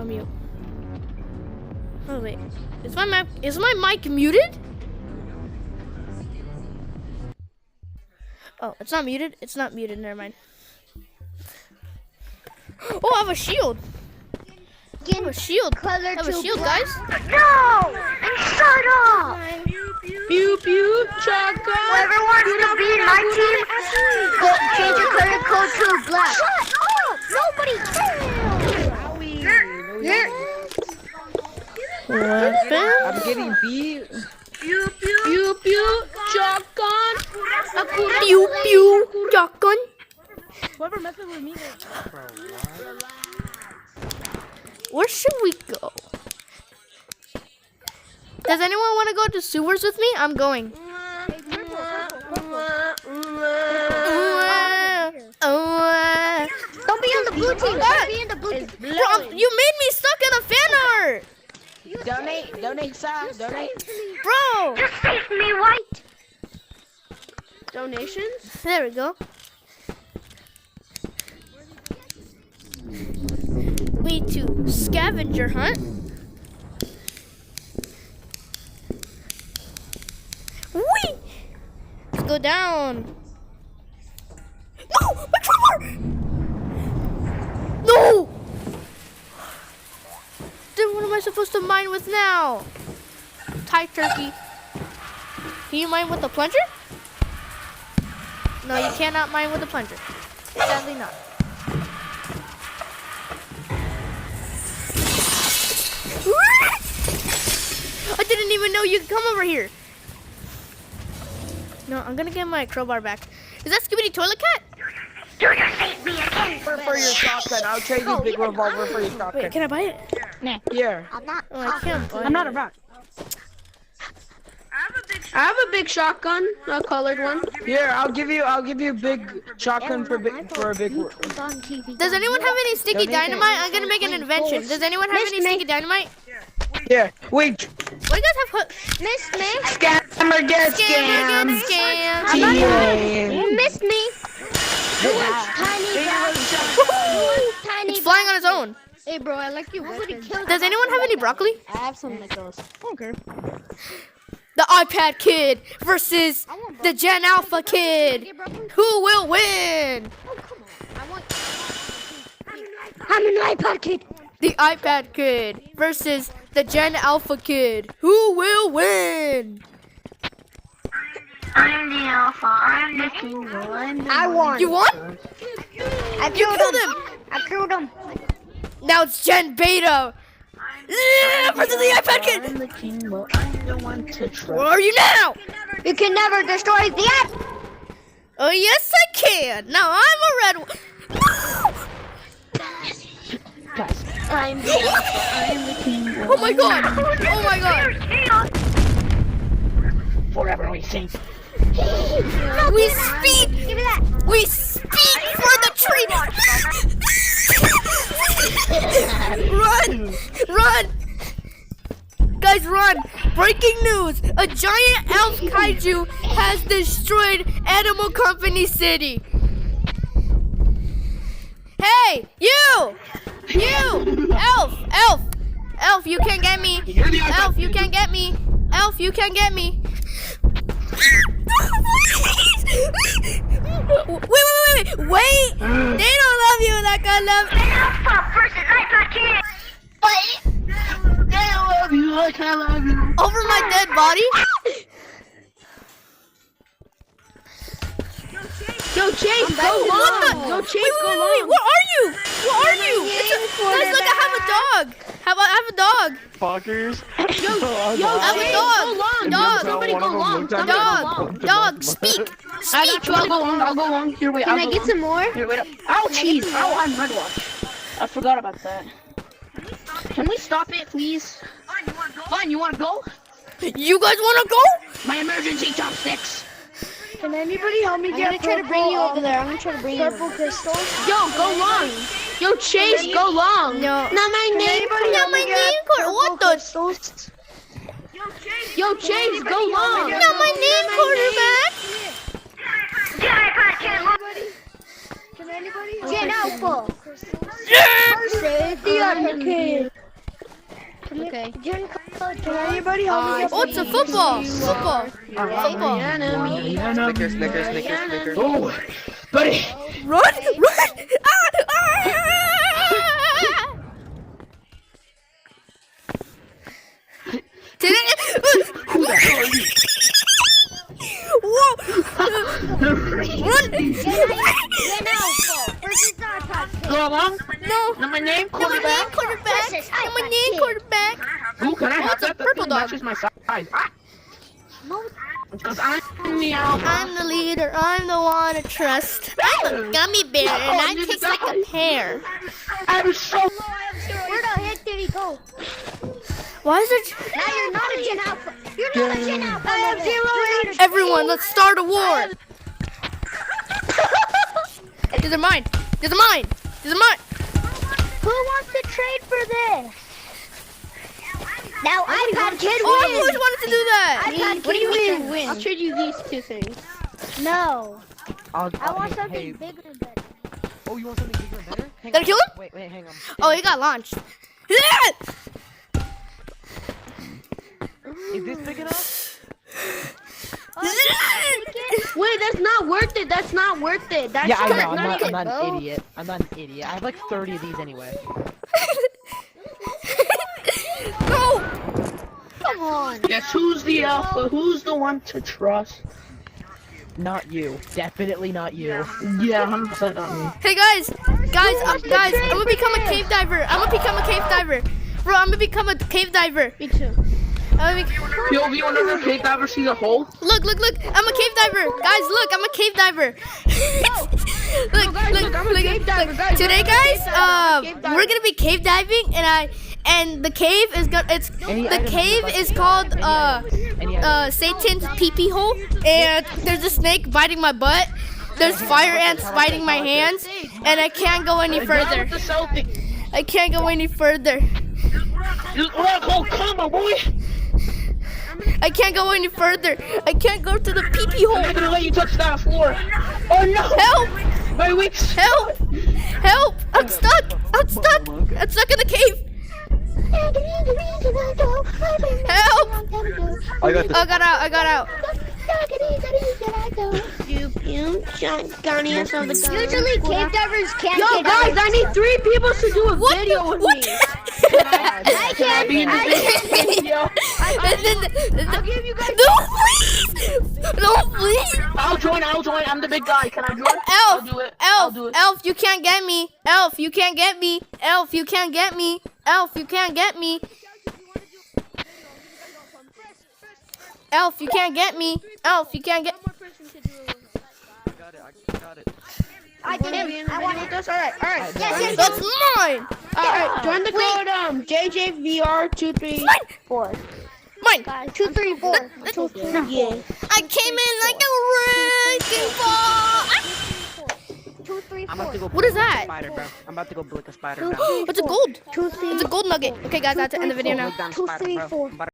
mute. Oh wait, is my mic muted? Oh, it's not muted. It's not muted. Never mind. Oh, I have a shield. I have a shield. I have a shield, guys. No! And shut up! Pew pew, shotgun. Whoever wants to be in my team, go change your color code to black. Shut up! Nobody cares! I'm getting beat. Pew pew pew, shotgun. Pew pew, shotgun. Whoever messes with me. Where should we go? Does anyone want to go to sewers with me? I'm going. Don't be on the blue team. Don't be in the blue team. Bro, you made me stuck in a fan art. Donate, son. Donate. Bro. Just save me, White. Donations? There we go. We need to scavenger hunt. Whee! Let's go down. No! My crowbar! No! Then what am I supposed to mine with now? Thai turkey. Can you mine with the plunger? No, you cannot mine with the plunger. Sadly not. I didn't even know you could come over here. No, I'm gonna get my crowbar back. Is that Scooby Toilet Cat? You're gonna save me again. For your shotgun, I'll trade you big revolver for your shotgun. Wait, can I buy it? Nah. Here. I'm not. Oh, I can't buy I'm not it. a rock. I have a big shotgun, a colored one. Here, I'll give you a big shotgun for a big. Does anyone have any sticky dynamite? I'm gonna make an invention. Does anyone have any sticky dynamite? Here, wait. What do you guys have? Miss me. Scammer get Scam, scammed. scam. You missed me. Tiny guy. Tiny. It's flying on its own. Hey, bro, I like your weapon. Does anyone have any broccoli? I have some like those. Okay. The iPad kid versus the Gen Alpha kid. Who will win? Oh, come on. I'm an iPad kid. The iPad kid versus the Gen Alpha kid. Who will win? I'm the alpha. I'm the king. I won. You won? I You killed him. I killed him. Now it's Gen Beta. Versus the iPad kid. I'm the king, but I'm the one to Where are you now? You can never destroy the app. Oh, yes, I can. Now I'm a red one. I'm the king. Oh my god. Oh my god. Forever we sing. We speak. Give me that. We speak for the tree. Run. Run. Guys, run. Breaking news. A giant elf kaiju has destroyed Animal Company City. Hey, you. You. Elf, you can't get me. Elf, you can't get me. Elf, you can't get me. Wait. They don't love you like I love. Alpha versus iPad kid. They love you like I love you. Over my dead body? Yo, Chase, go What long. the? Yo, Chase, Wait, go long. where are you? Where are you? Guys, look, I have a dog. I have a dog. Fuckers. Yo, I have a Chase, dog. go long. Dog. Somebody go long. Somebody go long. Dog, speak. I got you. I'll go long. I'll go long. Here, wait. Can I get some more? Here, wait up. Ow, cheese. Ow, I'm red watch. I forgot about that. Can we stop it, please? Fine, you wanna go? You guys wanna go? My emergency chopsticks. Can anybody help me get I'm gonna try to bring you over there. I'm gonna try to bring you purple crystals. Yo, go long. Yo, Chase, go long. No. Not my name. Not my name card. What the? Yo, Chase, go long. Not my name quarterback. Can anybody? Gen Alpha. Yeah. Versus the other kid. Okay. Join code. Can anybody help me get Oh, it's a football. Football. Football. Snickers, Snickers, Snickers, Snickers. Oh, buddy. Run! Run! Ah! Did it? Who the hell are you? Whoa! Run! Get out. Versus our podcast. Go along. No. Know my name? No, my name, Quarterback. quarterback. Versus No, my iPad name, kid. quarterback. Ooh, can I have What's a that? That purple thing dog? matches my size. Ah, No. because I'm the alpha. I'm the leader. I'm the one to trust. I'm a gummy bear, and I taste like a pear. I'm so. Where the heck did he go? Why is it? Now you're not a Gen Alpha. You're not a Gen Alpha. I have 0 Everyone, let's start a war. These are mine. These are mine. These are mine. Who wants to trade for this? Now iPad Kid Oh, I've always wins. wanted to do that. iPad What do you Kid mean wins. I'll trade you these two things. No. I'll, I want something hey, bigger and better. oh, you want something bigger and better? Hang Did I on. kill him? Wait, hang on. Oh, he got launched. Is this big enough? Wait, that's not worth it. That's not worth it. That's Yeah, I not, know. I'm even- not bro. an idiot. I'm not an idiot. I have like 30 of these anyway. No. Come on. Guess who's the alpha? Who's the one to trust? Not you. Definitely not you. Yeah, 100% not me. Hey guys, guys, I'm gonna become a cave diver. I'm gonna become a cave diver. Bro, I'm gonna become a cave diver. Me too. I'm gonna Yo, do you want to cave diver see the hole? Look, I'm a cave diver. Guys, look, I'm a cave diver. look, guys, look, I'm a cave diver, guys. Today, Look, I'm a guys, cave diver, I'm a cave diver. we're gonna be cave diving, and the cave is Any the items cave you'd like is to- called Any items? Satan's pee-pee hole, and there's a snake biting my butt. There's fire ants biting my hands, and I can't go any further. The Celtic. I can't go any further. Oh, come on, boy. I can't go any further. I can't go to the pee-pee I'm not hole. gonna let you touch that floor. Oh no! Help! My wings. Help! Help! I'm stuck! I'm stuck! I'm stuck in the cave! Help! I got this. I got out! I got out! Usually cave divers can't Yo, get guys, out. I need 3 people to do a What? video with What? me. I can't. Be in the video. I'll give you guys. No, please! No, please! I'll join. I'm the big guy. Can I join? I'll Elf! do it. I'll do Elf! it. Elf, you can't get me! Elf, you can't get me! Elf, you can't get me! Elf, you can't get me! Elf, you can't get me! Elf, you can't get. Got it. I didn't. I wanted. That's all right. Yes, yes, That's mine! All right. Join the code JJVR234. Mine! 2, 3, 4. Yeah. I came in like a wrecking ball! 2, 3, I'm about to 4. go. What is blick a that? Spider, bro. I'm about to go blick a spider now. It's a gold! 2, 3. It's a gold nugget. Okay, guys, that's the end of the video now. Blick down 2, spider, 3, bro. 4. I'm about to